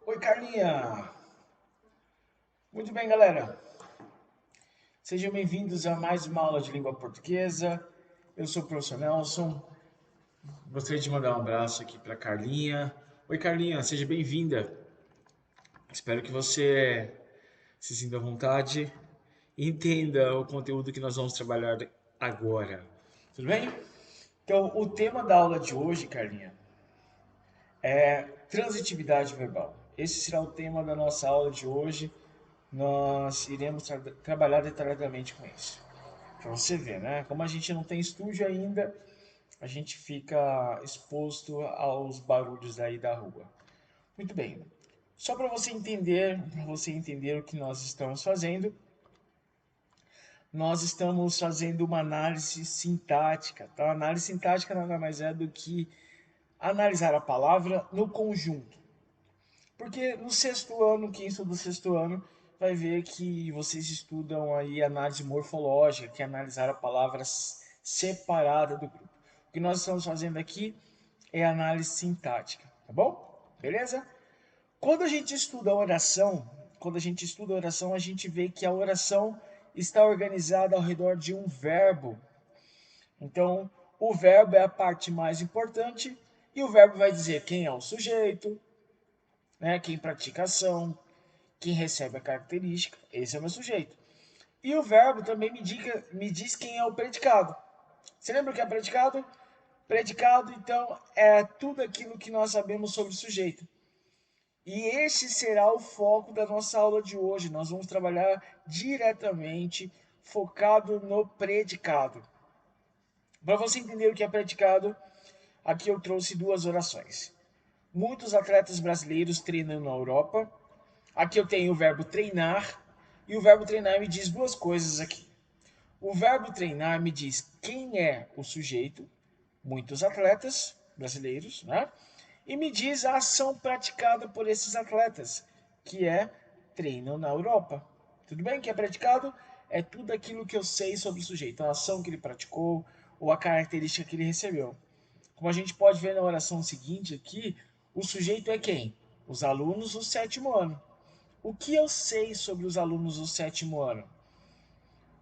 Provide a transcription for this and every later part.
Oi, Carlinha! Muito bem, galera. Sejam bem-vindos a mais uma aula de língua portuguesa. Eu sou o professor Nelson. Gostaria de mandar um abraço aqui para Carlinha. Oi, Carlinha, seja bem-vinda. Espero que você se sinta à vontade e entenda o conteúdo que nós vamos trabalhar agora. Tudo bem? Então, o tema da aula de hoje, Carlinha, é transitividade verbal. Esse será o tema da nossa aula de hoje. Nós iremos trabalhar detalhadamente com isso. Para você ver, né? Como a gente não tem estúdio ainda, a gente fica exposto aos barulhos aí da rua. Muito bem. Só para você entender o que nós estamos fazendo, nós estamos fazendo uma análise sintática, tá? A análise sintática nada mais é do que analisar a palavra no conjunto. Porque no sexto ano, quem estuda o sexto ano, vai ver que vocês estudam aí análise morfológica, que é analisar a palavra separada do grupo. O que nós estamos fazendo aqui é análise sintática, tá bom? Beleza? Quando a gente estuda a oração, a gente vê que a oração está organizada ao redor de um verbo. Então, o verbo é a parte mais importante e o verbo vai dizer quem é o sujeito, né, quem pratica a ação, quem recebe a característica, esse é o meu sujeito. E o verbo também me diz quem é o predicado. Você lembra o que é predicado? Predicado, então, é tudo aquilo que nós sabemos sobre o sujeito. E este será o foco da nossa aula de hoje. Nós vamos trabalhar diretamente focado no predicado. Para você entender o que é predicado, aqui eu trouxe duas orações. Muitos atletas brasileiros treinam na Europa. Aqui eu tenho o verbo treinar, e o verbo treinar me diz duas coisas aqui. O verbo treinar me diz quem é o sujeito, muitos atletas brasileiros, né? E me diz a ação praticada por esses atletas, que é treinam na Europa. Tudo bem? Que é praticado é tudo aquilo que eu sei sobre o sujeito, a ação que ele praticou ou a característica que ele recebeu. Como a gente pode ver na oração seguinte aqui, o sujeito é quem? Os alunos do sétimo ano. O que eu sei sobre os alunos do sétimo ano?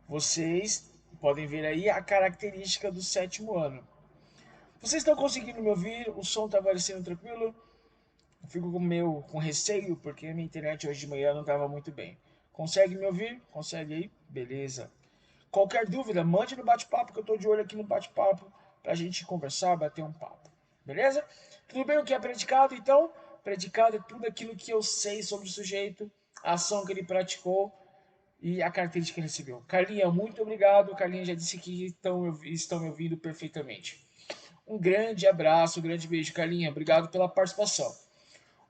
Vocês podem ver aí a característica do sétimo ano. Vocês estão conseguindo me ouvir? O som está aparecendo tranquilo? Eu fico com receio porque a minha internet hoje de manhã não estava muito bem. Consegue me ouvir? Consegue aí? Beleza. Qualquer dúvida, mande no bate-papo, que eu estou de olho aqui no bate-papo para a gente conversar, bater um papo. Beleza? Tudo bem o que é predicado, então? Predicado é tudo aquilo que eu sei sobre o sujeito, a ação que ele praticou e a característica que ele recebeu. Carlinha, muito obrigado. Carlinha já disse que estão me ouvindo perfeitamente. Um grande abraço, um grande beijo, Carlinha. Obrigado pela participação.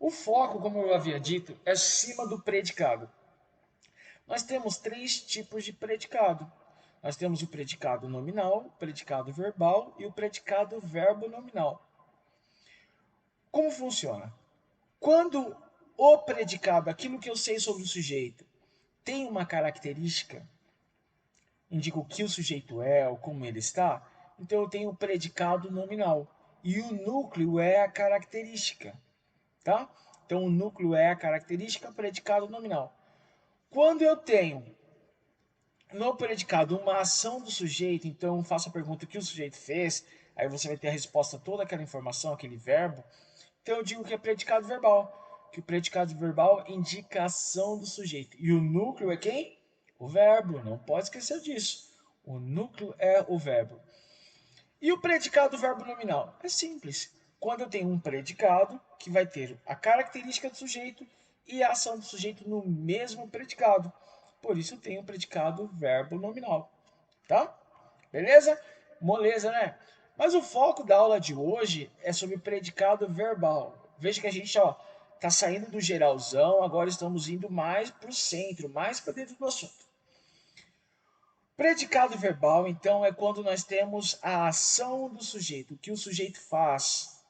O foco, como eu havia dito, é acima do predicado. Nós temos três tipos de predicado. Nós temos o predicado nominal, o predicado verbal e o predicado verbo nominal. Como funciona? Quando o predicado, aquilo que eu sei sobre o sujeito, tem uma característica, indica o que o sujeito é ou como ele está, então eu tenho o predicado nominal. E o núcleo é a característica, tá? Então o núcleo é a característica, predicado nominal. Quando eu tenho no predicado uma ação do sujeito, então faço a pergunta o que o sujeito fez, aí você vai ter a resposta, toda aquela informação, aquele verbo. Então eu digo que é predicado verbal, que o predicado verbal indica a ação do sujeito. E o núcleo é quem? O verbo, não pode esquecer disso. O núcleo é o verbo. E o predicado verbo nominal? É simples. Quando eu tenho um predicado que vai ter a característica do sujeito e a ação do sujeito no mesmo predicado. Por isso eu tenho o predicado verbo nominal. Tá? Beleza? Moleza, né? Mas o foco da aula de hoje é sobre predicado verbal. Veja que a gente está saindo do geralzão, agora estamos indo mais para o centro, mais para dentro do assunto. Predicado verbal, então, é quando nós temos a ação do sujeito, o que o sujeito faz.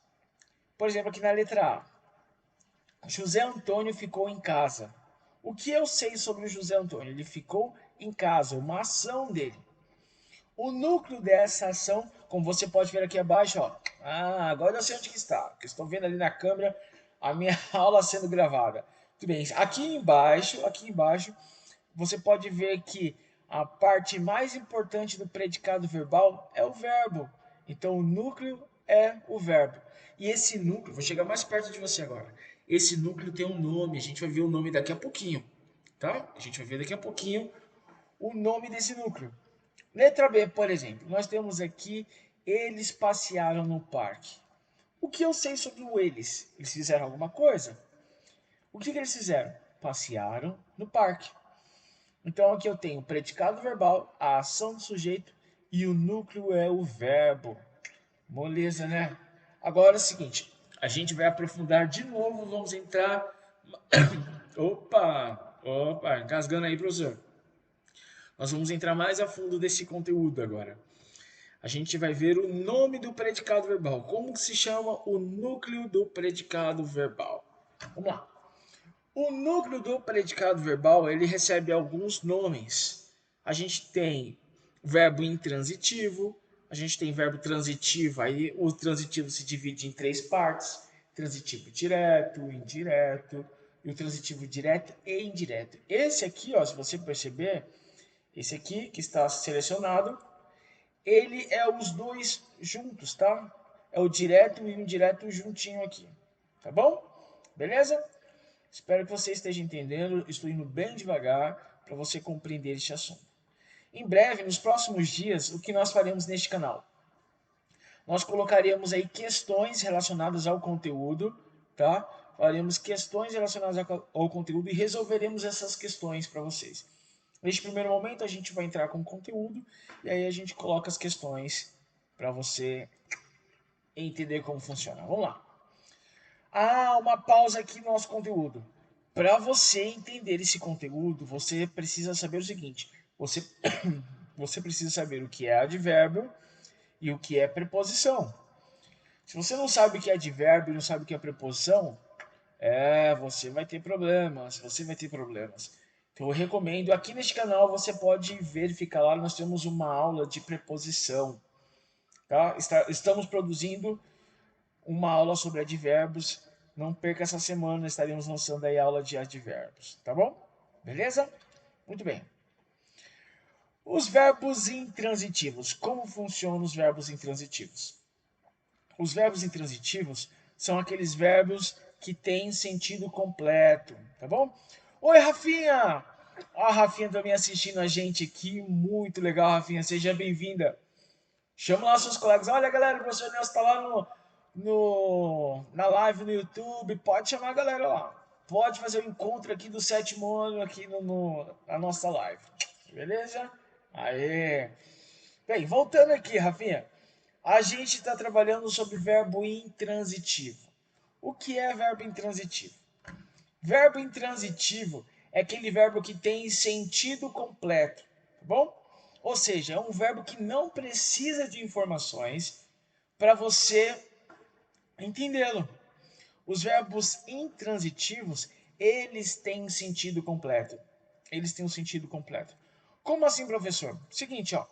Por exemplo, aqui na letra A. José Antônio ficou em casa. O que eu sei sobre o José Antônio? Ele ficou em casa, uma ação dele. O núcleo dessa ação, como você pode ver aqui abaixo, ó. Ah, agora eu sei onde que está. Que estou vendo ali na câmera a minha aula sendo gravada. Tudo bem. Aqui embaixo, você pode ver que a parte mais importante do predicado verbal é o verbo. Então, o núcleo é o verbo. E esse núcleo, vou chegar mais perto de você agora. Esse núcleo tem um nome, a gente vai ver o nome daqui a pouquinho, tá? A gente vai ver daqui a pouquinho o nome desse núcleo. Letra B, por exemplo, nós temos aqui, eles passearam no parque. O que eu sei sobre o eles? Eles fizeram alguma coisa? O que eles fizeram? Passearam no parque. Então aqui eu tenho o predicado verbal, a ação do sujeito e o núcleo é o verbo. Moleza, né? Agora é o seguinte, a gente vai aprofundar de novo, vamos entrar... Opa, engasgando aí, professor. Nós vamos entrar mais a fundo desse conteúdo agora. A gente vai ver o nome do predicado verbal. Como que se chama o núcleo do predicado verbal? Vamos lá. O núcleo do predicado verbal, ele recebe alguns nomes. A gente tem verbo intransitivo, a gente tem verbo transitivo, aí o transitivo se divide em três partes: transitivo direto, indireto, e o transitivo direto e indireto. Esse aqui, ó, se você perceber, esse aqui que está selecionado, ele é os dois juntos, tá? É o direto e o indireto juntinho aqui, tá bom? Beleza? Espero que você esteja entendendo, estou indo bem devagar para você compreender este assunto. Em breve, nos próximos dias, o que nós faremos neste canal? Nós colocaremos aí questões relacionadas ao conteúdo, tá? Faremos questões relacionadas ao conteúdo e resolveremos essas questões para vocês. Neste primeiro momento, a gente vai entrar com o conteúdo e aí a gente coloca as questões para você entender como funciona. Vamos lá. Ah, uma pausa aqui no nosso conteúdo. Para você entender esse conteúdo, você precisa saber o seguinte: você, você precisa saber o que é advérbio e o que é preposição. Se você não sabe o que é advérbio e não sabe o que é preposição, você vai ter problemas, Então eu recomendo, aqui neste canal você pode verificar lá, nós temos uma aula de preposição, tá? Estamos produzindo uma aula sobre advérbios, não perca essa semana, estaremos lançando aí a aula de advérbios, tá bom? Beleza? Muito bem. Os verbos intransitivos. Como funcionam os verbos intransitivos? Os verbos intransitivos são aqueles verbos que têm sentido completo, tá bom? Oi, Rafinha! A Rafinha também assistindo a gente aqui, muito legal, Rafinha, seja bem-vinda. Chama lá seus colegas, olha galera, o professor Nelson está lá na live no YouTube, pode chamar a galera lá. Pode fazer o encontro aqui do sétimo ano aqui na nossa live, beleza? Aê! Bem, voltando aqui, Rafinha. A gente está trabalhando sobre verbo intransitivo. O que é verbo intransitivo? Verbo intransitivo é aquele verbo que tem sentido completo, tá bom? Ou seja, é um verbo que não precisa de informações para você entendê-lo. Os verbos intransitivos, eles têm sentido completo. Eles têm um sentido completo. Como assim, professor? Seguinte, ó.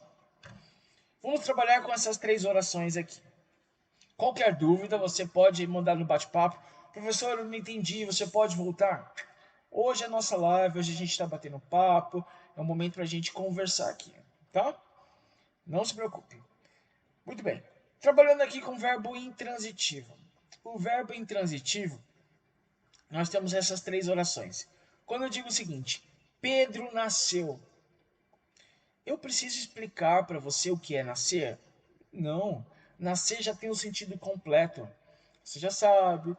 Vamos trabalhar com essas três orações aqui. Qualquer dúvida, você pode mandar no bate-papo. Professor, eu não entendi, você pode voltar? Hoje é a nossa live, hoje a gente está batendo papo, é um momento para a gente conversar aqui, tá? Não se preocupe. Muito bem. Trabalhando aqui com o verbo intransitivo. O verbo intransitivo, nós temos essas três orações. Quando eu digo o seguinte, Pedro nasceu, eu preciso explicar para você o que é nascer? Não. Nascer já tem o sentido completo. Você já sabe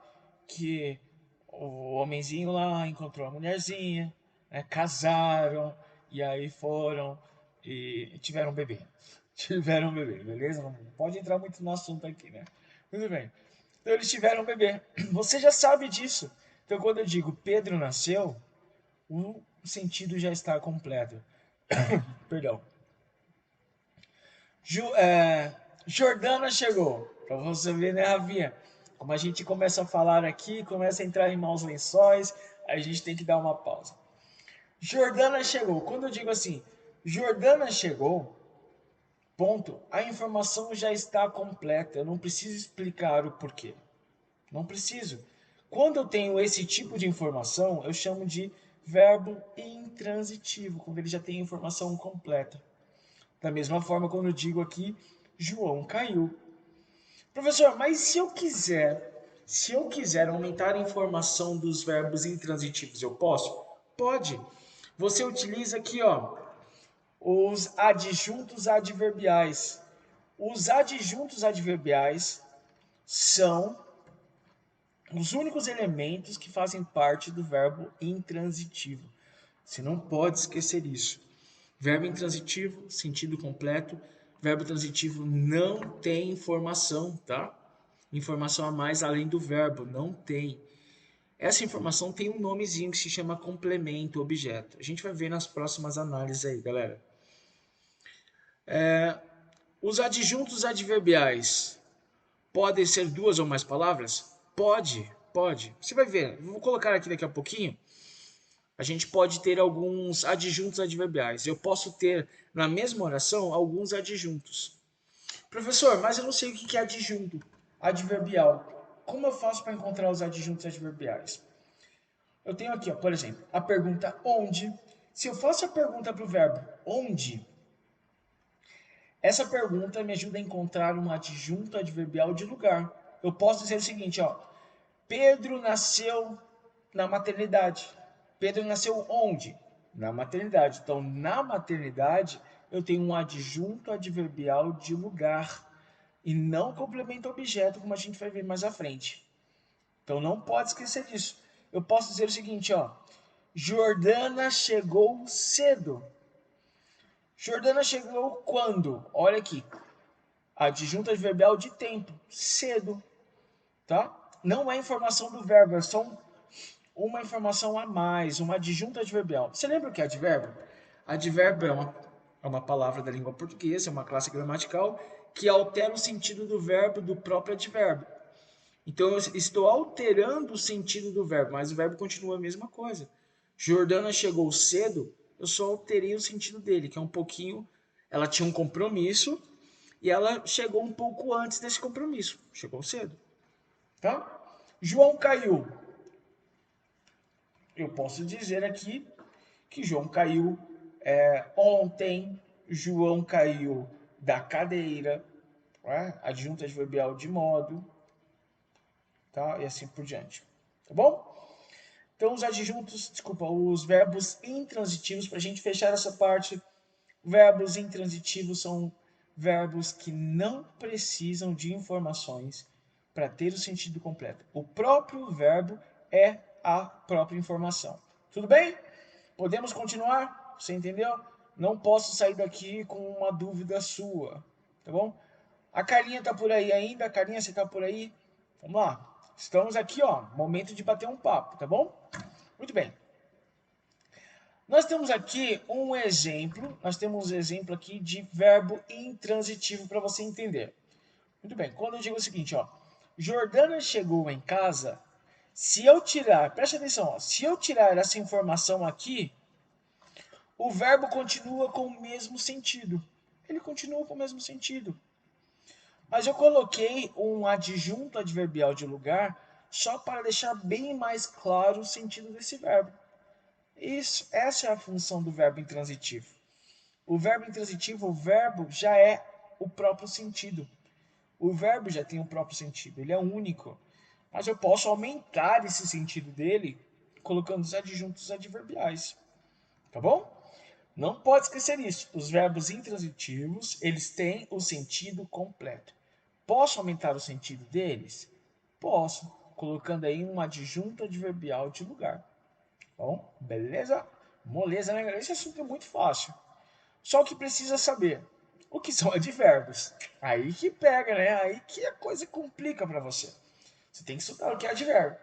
que o homenzinho lá encontrou a mulherzinha, né, casaram e aí foram e tiveram um bebê. Tiveram um bebê, beleza? Não pode entrar muito no assunto aqui, né? Tudo bem. Então eles tiveram um bebê. Você já sabe disso. Então quando eu digo Pedro nasceu, o sentido já está completo. Perdão. Jordana chegou. Para você ver, né, Ravinha? Como a gente começa a falar aqui, começa a entrar em maus lençóis, a gente tem que dar uma pausa. Jordana chegou. Quando eu digo assim, Jordana chegou, ponto, a informação já está completa. Eu não preciso explicar o porquê. Não preciso. Quando eu tenho esse tipo de informação, eu chamo de verbo intransitivo, quando ele já tem a informação completa. Da mesma forma, quando eu digo aqui, João caiu. Professor, mas se eu quiser aumentar a informação dos verbos intransitivos, eu posso? Pode. Você utiliza aqui, ó, os adjuntos adverbiais. Os adjuntos adverbiais são os únicos elementos que fazem parte do verbo intransitivo. Você não pode esquecer isso. Verbo intransitivo, sentido completo. Verbo transitivo não tem informação, tá? Informação a mais além do verbo, não tem. Essa informação tem um nomezinho que se chama complemento objeto. A gente vai ver nas próximas análises aí, galera. Os adjuntos adverbiais podem ser duas ou mais palavras? Pode, pode. Você vai ver. Vou colocar aqui daqui a pouquinho. A gente pode ter alguns adjuntos adverbiais. Eu posso ter na mesma oração alguns adjuntos. Professor, mas eu não sei o que é adjunto adverbial. Como eu faço para encontrar os adjuntos adverbiais? Eu tenho aqui, ó, por exemplo, a pergunta onde. Se eu faço a pergunta para o verbo onde, essa pergunta me ajuda a encontrar um adjunto adverbial de lugar. Eu posso dizer o seguinte, ó, Pedro nasceu na maternidade. Pedro nasceu onde? Na maternidade. Então, na maternidade, eu tenho um adjunto adverbial de lugar e não complemento objeto, como a gente vai ver mais à frente. Então, não pode esquecer disso. Eu posso dizer o seguinte, ó, Jordana chegou cedo. Jordana chegou quando? Olha aqui, adjunto adverbial de tempo, cedo, tá? Não é informação do verbo, é só uma informação a mais, uma adjunto adverbial. Você lembra o que é advérbio? Advérbio é uma palavra da língua portuguesa, é uma classe gramatical que altera o sentido do verbo do próprio advérbio. Então eu estou alterando o sentido do verbo, mas o verbo continua a mesma coisa. Jordana chegou cedo, eu só alterei o sentido dele, que é um pouquinho. Ela tinha um compromisso e ela chegou um pouco antes desse compromisso. Chegou cedo. Tá? João caiu. Eu posso dizer aqui que João caiu ontem. João caiu da cadeira. Adjunto adverbial de modo. Tá? E assim por diante. Tá bom? Então, os verbos intransitivos, para a gente fechar essa parte, verbos intransitivos são verbos que não precisam de informações para ter o sentido completo. O próprio verbo é a própria informação. Tudo bem? Podemos continuar? Você entendeu? Não posso sair daqui com uma dúvida sua, tá bom? A Carlinha tá por aí ainda? Carlinha, você tá por aí? Vamos lá. Estamos aqui, ó, momento de bater um papo, tá bom? Muito bem. Nós temos aqui um exemplo aqui de verbo intransitivo para você entender. Muito bem, quando eu digo o seguinte, ó, Jordana chegou em casa, se eu tirar, preste atenção, ó, se eu tirar essa informação aqui, o verbo continua com o mesmo sentido. Ele continua com o mesmo sentido. Mas eu coloquei um adjunto adverbial de lugar só para deixar bem mais claro o sentido desse verbo. Essa é a função do verbo intransitivo. O verbo intransitivo, o verbo já é o próprio sentido. O verbo já tem o próprio sentido, ele é único. Mas eu posso aumentar esse sentido dele colocando os adjuntos adverbiais. Tá bom? Não pode esquecer isso. Os verbos intransitivos, eles têm o sentido completo. Posso aumentar o sentido deles? Posso, colocando aí um adjunto adverbial de lugar. Bom, beleza? Moleza, né, galera? Esse assunto é muito fácil. Só que precisa saber. o que são advérbios. Aí que pega, né? Aí que a coisa complica para você. Você tem que estudar o que é advérbio.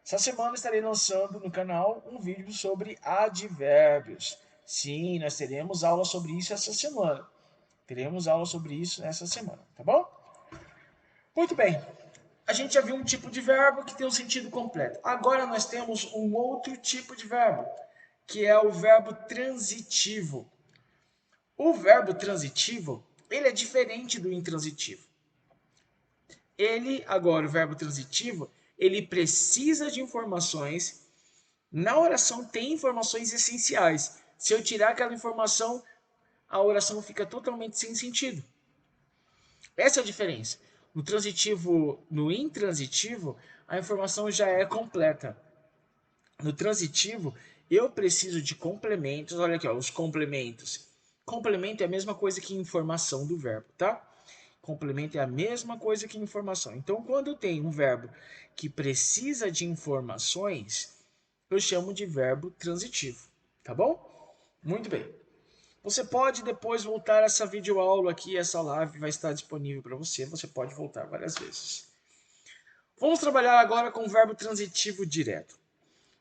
Essa semana estarei lançando no canal um vídeo sobre advérbios. Sim, nós teremos aula sobre isso essa semana. Teremos aula sobre isso essa semana, tá bom? Muito bem. A gente já viu um tipo de verbo que tem um sentido completo. Agora nós temos um outro tipo de verbo, que é o verbo transitivo. O verbo transitivo, ele é diferente do intransitivo. Agora, o verbo transitivo, ele precisa de informações. Na oração tem informações essenciais. Se eu tirar aquela informação, a oração fica totalmente sem sentido. Essa é a diferença. No transitivo, no intransitivo, a informação já é completa. No transitivo, eu preciso de complementos. Olha aqui, ó, os complementos. Complemento é a mesma coisa que informação do verbo, tá? Complemento é a mesma coisa que informação. Então, quando eu tenho um verbo que precisa de informações, eu chamo de verbo transitivo, tá bom? Muito bem. Você pode depois voltar essa videoaula aqui, essa live vai estar disponível para você. Você pode voltar várias vezes. Vamos trabalhar agora com o verbo transitivo direto.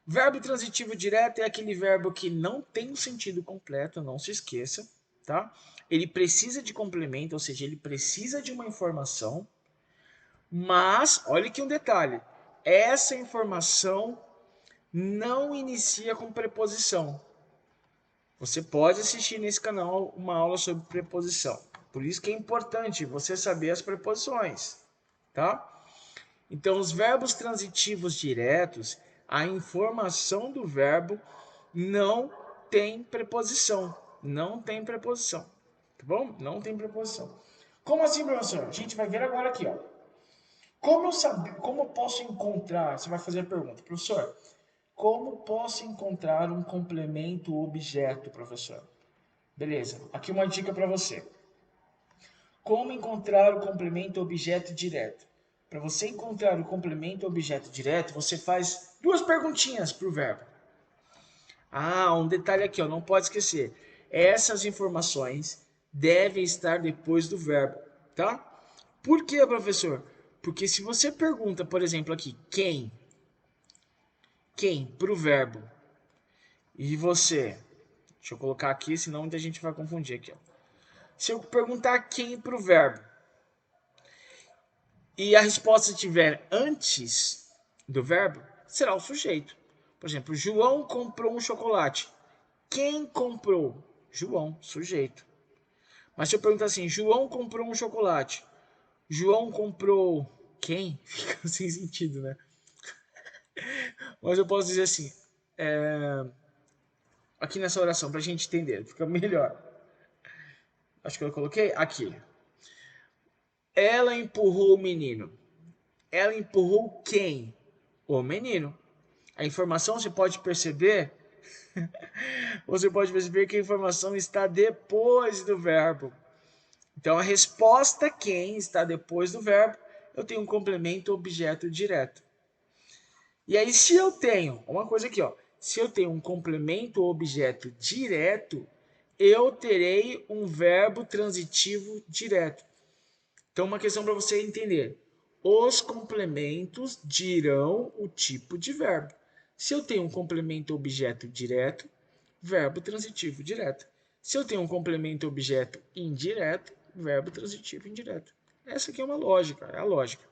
Verbo transitivo direto é aquele verbo que não tem um sentido completo, não se esqueça, tá? Ele precisa de complemento, ou seja, ele precisa de uma informação, mas, olha aqui um detalhe, essa informação não inicia com preposição. Você pode assistir nesse canal uma aula sobre preposição. Por isso que é importante você saber as preposições, tá? Então, os verbos transitivos diretos, a informação do verbo não tem preposição. Não tem preposição. Tá bom? Não tem preposição. Como assim, professor? A gente vai ver agora aqui, ó. Como eu posso encontrar? Você vai fazer a pergunta, professor. Como posso encontrar um complemento objeto, professor? Beleza. Aqui uma dica para você. Como encontrar o complemento objeto direto? Para você encontrar o complemento objeto direto, você faz duas perguntinhas para o verbo. Ah, um detalhe aqui, ó, não pode esquecer. Essas informações devem estar depois do verbo, tá? Por quê, professor? Porque se você pergunta, por exemplo, aqui, quem para o verbo, e você, deixa eu colocar aqui, senão muita gente vai confundir aqui, ó. Se eu perguntar quem para o verbo, e a resposta estiver antes do verbo, será o sujeito. Por exemplo, João comprou um chocolate. Quem comprou? João, sujeito. Mas se eu perguntar assim, João comprou um chocolate. João comprou quem? Fica sem sentido, né? Mas eu posso dizer assim, aqui nessa oração, para a gente entender, fica melhor. Acho que eu coloquei aqui. Ela empurrou o menino. Ela empurrou quem? O menino. A informação você pode perceber, que a informação está depois do verbo. Então a resposta quem está depois do verbo, eu tenho um complemento objeto direto. E aí se eu tenho, uma coisa aqui, ó, se eu tenho um complemento objeto direto, eu terei um verbo transitivo direto. Então uma questão para você entender. Os complementos dirão o tipo de verbo. Se eu tenho um complemento objeto direto, verbo transitivo direto. Se eu tenho um complemento objeto indireto, verbo transitivo indireto. Essa aqui é uma lógica, é a lógica.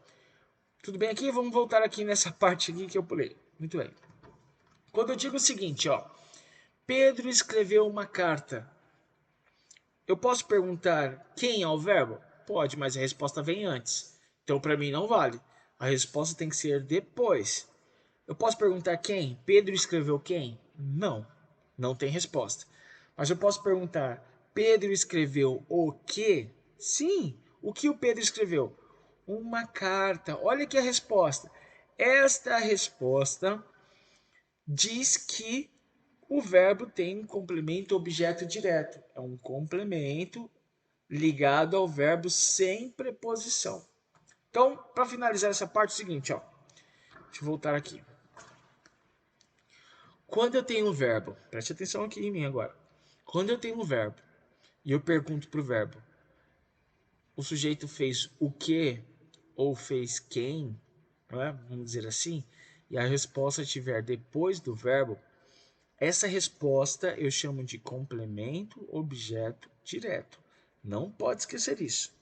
Tudo bem aqui? Vamos voltar aqui nessa parte aqui que eu pulei. Muito bem. Quando eu digo o seguinte, ó, Pedro escreveu uma carta. Eu posso perguntar quem é o verbo? Pode, mas a resposta vem antes. Então, para mim, não vale. A resposta tem que ser depois. Eu posso perguntar quem? Pedro escreveu quem? Não, não tem resposta. Mas eu posso perguntar, Pedro escreveu o quê? Sim, o que o Pedro escreveu? Uma carta. Olha aqui a resposta. Esta resposta diz que o verbo tem um complemento objeto direto. É um complemento ligado ao verbo sem preposição. Então, para finalizar essa parte, é o seguinte, ó. Deixa eu voltar aqui. Quando eu tenho um verbo, preste atenção aqui em mim agora. Quando eu tenho um verbo e eu pergunto para o verbo, o sujeito fez o que ou fez quem, né? Vamos dizer assim, e a resposta estiver depois do verbo, essa resposta eu chamo de complemento objeto direto. Não pode esquecer isso.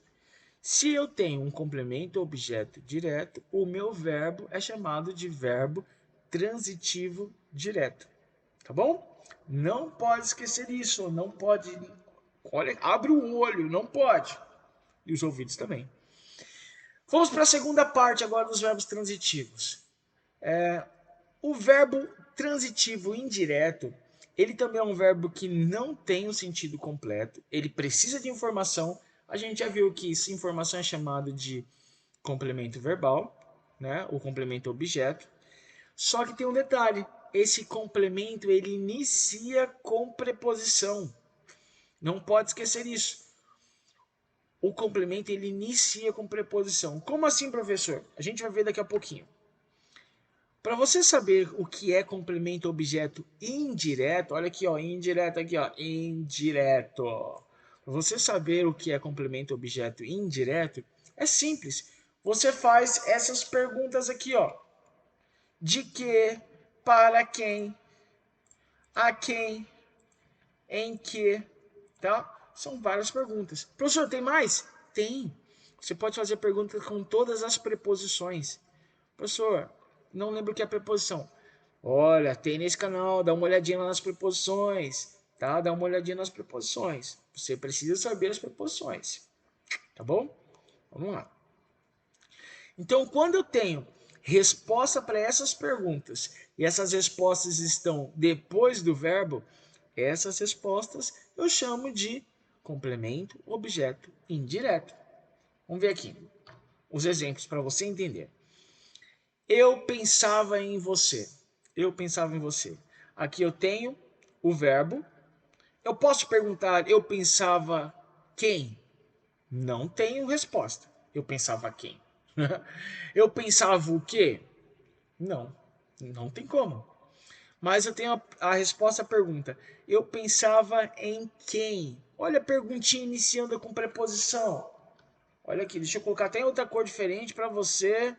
Se eu tenho um complemento objeto direto, o meu verbo é chamado de verbo transitivo direto. Tá bom? Não pode esquecer isso, não pode. Olha, abre o olho, não pode. E os ouvidos também. Vamos para a segunda parte agora dos verbos transitivos. O verbo transitivo indireto, ele também é um verbo que não tem o sentido completo, ele precisa de informação. A gente já viu que essa informação é chamada de complemento verbal, né? O complemento objeto. Só que tem um detalhe, esse complemento ele inicia com preposição. Não pode esquecer isso. O complemento ele inicia com preposição. Como assim, professor? A gente vai ver daqui a pouquinho. Para você saber o que é complemento objeto indireto, olha aqui, ó, indireto aqui, ó, indireto. Para você saber o que é complemento objeto indireto, é simples. Você faz essas perguntas aqui, ó. De que, para quem, a quem, em que, tá? São várias perguntas. Professor, tem mais? Tem. Você pode fazer perguntas com todas as preposições. Professor, não lembro o que é preposição. Olha, tem nesse canal, dá uma olhadinha lá nas preposições, tá? Dá uma olhadinha nas preposições. Você precisa saber as preposições, tá bom? Vamos lá. Então, quando eu tenho resposta para essas perguntas e essas respostas estão depois do verbo, essas respostas eu chamo de complemento objeto indireto. Vamos ver aqui os exemplos para você entender. Eu pensava em você. Eu pensava em você. Aqui eu tenho o verbo. Eu posso perguntar, eu pensava quem? Não tenho resposta. Eu pensava quem? Eu pensava o quê? Não, não tem como. Mas eu tenho a resposta à pergunta. Eu pensava em quem? Olha a perguntinha iniciando com preposição. Olha aqui, deixa eu colocar até em outra cor diferente para você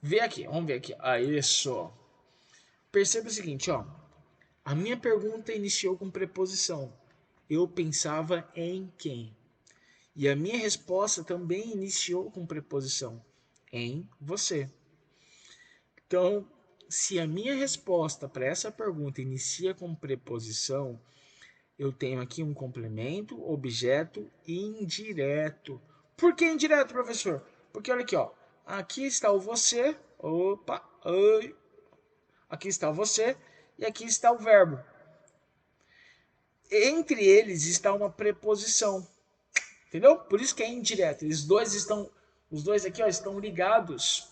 ver aqui. Vamos ver aqui. Ah, isso. Perceba o seguinte, ó. A minha pergunta iniciou com preposição. Eu pensava em quem? E a minha resposta também iniciou com preposição. Em você. Então, se a minha resposta para essa pergunta inicia com preposição, eu tenho aqui um complemento, objeto indireto. Por que indireto, professor? Porque olha aqui, ó. Aqui está o você. Opa, oi. Aqui está o você e aqui está o verbo. Entre eles está uma preposição. Entendeu? Por isso que é indireto. Os dois aqui, ó, estão ligados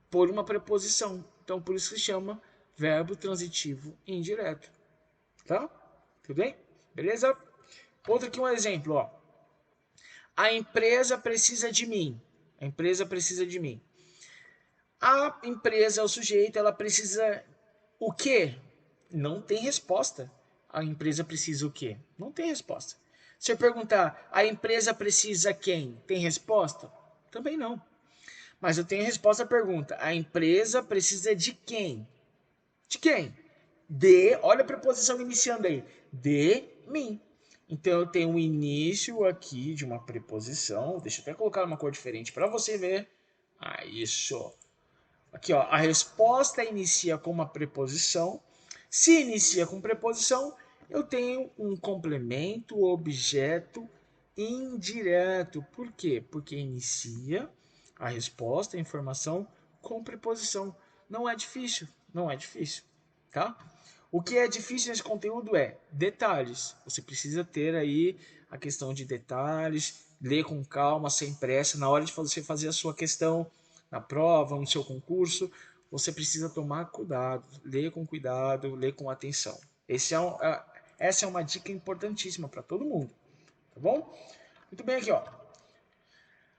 por uma preposição. Então, por isso que se chama verbo transitivo indireto. Tá? Tudo bem? Beleza? Outro aqui um exemplo, ó. A empresa precisa de mim. A empresa precisa de mim. A empresa, o sujeito, ela precisa o quê? Não tem resposta. A empresa precisa o quê? Não tem resposta. Se eu perguntar, a empresa precisa quem? Tem resposta? Também não. Mas eu tenho a resposta à pergunta. A empresa precisa de quem? De quem? De, olha a preposição iniciando aí. De mim. Então eu tenho um início aqui de uma preposição. Deixa eu até colocar uma cor diferente para você ver. Ah, isso. Aqui, ó, a resposta inicia com uma preposição. Se inicia com preposição, eu tenho um complemento objeto indireto. Por quê? Porque inicia a resposta, a informação com preposição. Não é difícil, não é difícil, tá? O que é difícil nesse conteúdo é detalhes. Você precisa ter aí a questão de detalhes, ler com calma, sem pressa. Na hora de você fazer a sua questão na prova, no seu concurso, você precisa tomar cuidado, ler com cuidado, ler com atenção. Essa é uma dica importantíssima para todo mundo, tá bom? Muito bem aqui, ó.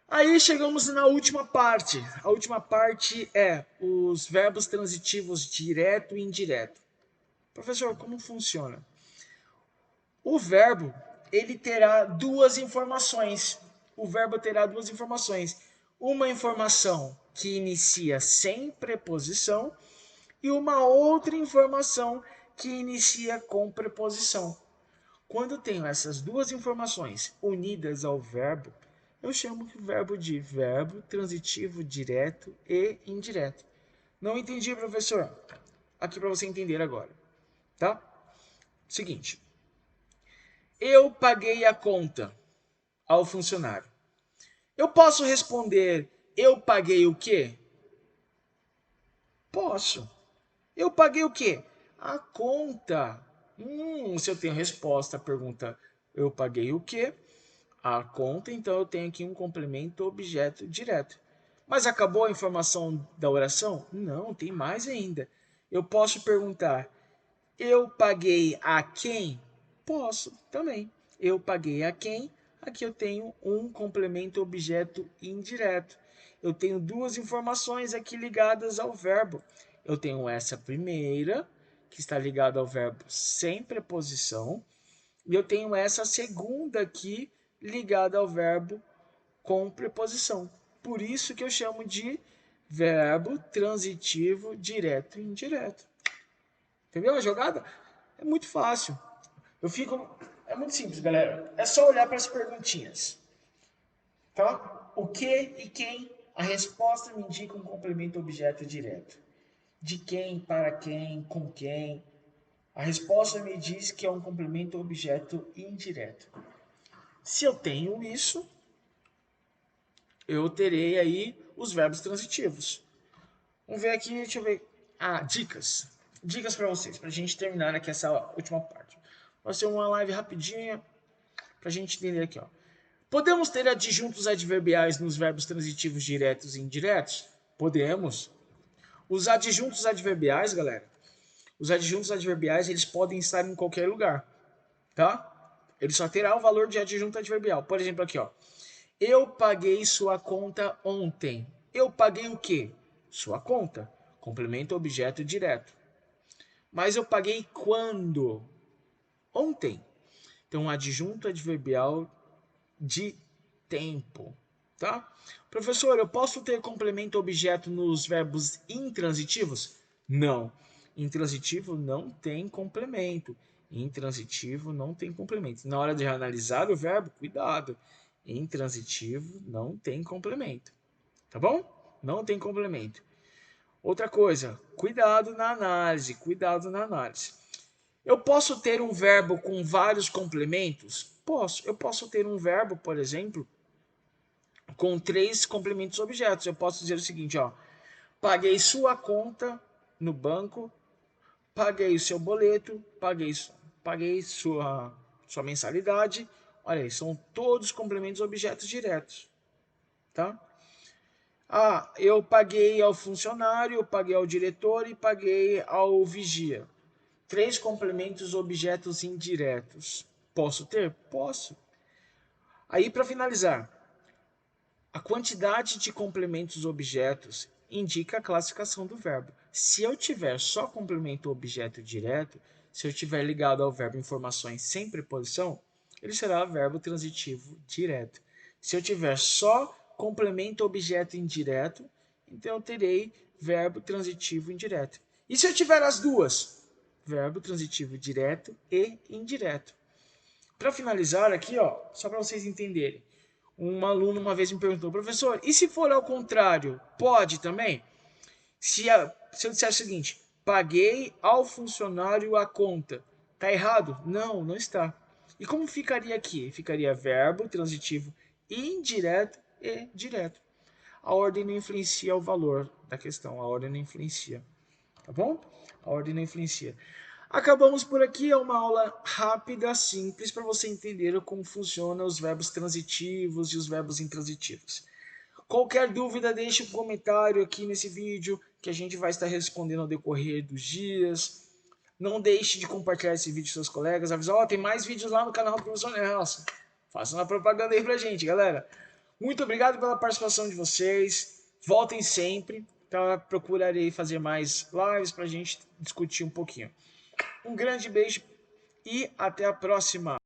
Aí chegamos na última parte. A última parte é os verbos transitivos direto e indireto. Professor, como funciona? O verbo, ele terá duas informações. O verbo terá duas informações. Uma informação que inicia sem preposição e uma outra informação que inicia com preposição. Quando tenho essas duas informações unidas ao verbo, eu chamo o verbo de verbo transitivo direto e indireto. Não entendi, professor? Aqui para você entender agora, tá? Seguinte, eu paguei a conta ao funcionário. Eu posso responder, eu paguei o quê? Posso. Eu paguei o quê? A conta. Se eu tenho resposta à pergunta, eu paguei o quê? A conta, então eu tenho aqui um complemento objeto direto. Mas acabou a informação da oração? Não, tem mais ainda. Eu posso perguntar, eu paguei a quem? Posso também. Eu paguei a quem? Aqui eu tenho um complemento objeto indireto. Eu tenho duas informações aqui ligadas ao verbo. Eu tenho essa primeira, que está ligada ao verbo sem preposição, e eu tenho essa segunda aqui, ligada ao verbo com preposição. Por isso que eu chamo de verbo transitivo direto e indireto. Entendeu a jogada? É muito fácil. É muito simples, galera. É só olhar para as perguntinhas. Tá? O que e quem? A resposta me indica um complemento objeto direto. De quem, para quem, com quem. A resposta me diz que é um complemento objeto indireto. Se eu tenho isso, eu terei aí os verbos transitivos. Vamos ver aqui, deixa eu ver. Dicas. Dicas para vocês, para a gente terminar aqui essa última parte. Vai ser uma live rapidinha para a gente entender aqui. Ó. Podemos ter adjuntos adverbiais nos verbos transitivos diretos e indiretos? Podemos. Os adjuntos adverbiais, galera, os adjuntos adverbiais, eles podem estar em qualquer lugar, tá? Ele só terá o valor de adjunto adverbial. Por exemplo, aqui, ó. Eu paguei sua conta ontem. Eu paguei o quê? Sua conta. Complemento objeto direto. Mas eu paguei quando? Ontem. Então, adjunto adverbial de tempo, tá? Professor, eu posso ter complemento objeto nos verbos intransitivos? Não. Intransitivo não tem complemento. Intransitivo não tem complemento. Na hora de analisar o verbo, cuidado. Intransitivo não tem complemento. Tá bom? Não tem complemento. Outra coisa, cuidado na análise, cuidado na análise. Eu posso ter um verbo com vários complementos? Posso. Eu posso ter um verbo, por exemplo, com 3 complementos objetos. Eu posso dizer o seguinte, ó. Paguei sua conta no banco, paguei o seu boleto, paguei sua mensalidade. Olha aí, são todos complementos objetos diretos, tá? Eu paguei ao funcionário, eu paguei ao diretor e paguei ao vigia. 3 complementos objetos indiretos. Posso ter? Posso. Aí, para finalizar, a quantidade de complementos objetos indica a classificação do verbo. Se eu tiver só complemento objeto direto, se eu tiver ligado ao verbo informações sem preposição, ele será verbo transitivo direto. Se eu tiver só complemento objeto indireto, então eu terei verbo transitivo indireto. E se eu tiver as duas? Verbo transitivo direto e indireto. Para finalizar aqui, ó, só para vocês entenderem, um aluno uma vez me perguntou, professor, e se for ao contrário, pode também? Se eu disser o seguinte, paguei ao funcionário a conta, tá errado? Não, não está. E como ficaria aqui? Ficaria verbo transitivo indireto e direto. A ordem não influencia o valor da questão, a ordem não influencia, tá bom? A ordem não influencia. Acabamos por aqui, é uma aula rápida, simples, para você entender como funcionam os verbos transitivos e os verbos intransitivos. Qualquer dúvida, deixe um comentário aqui nesse vídeo, que a gente vai estar respondendo ao decorrer dos dias. Não deixe de compartilhar esse vídeo com seus colegas, avisar, tem mais vídeos lá no canal do Professor Nelson. Faça uma propaganda aí pra gente, galera. Muito obrigado pela participação de vocês. Voltem sempre, tá? Procurarei fazer mais lives pra gente discutir um pouquinho. Um grande beijo e até a próxima!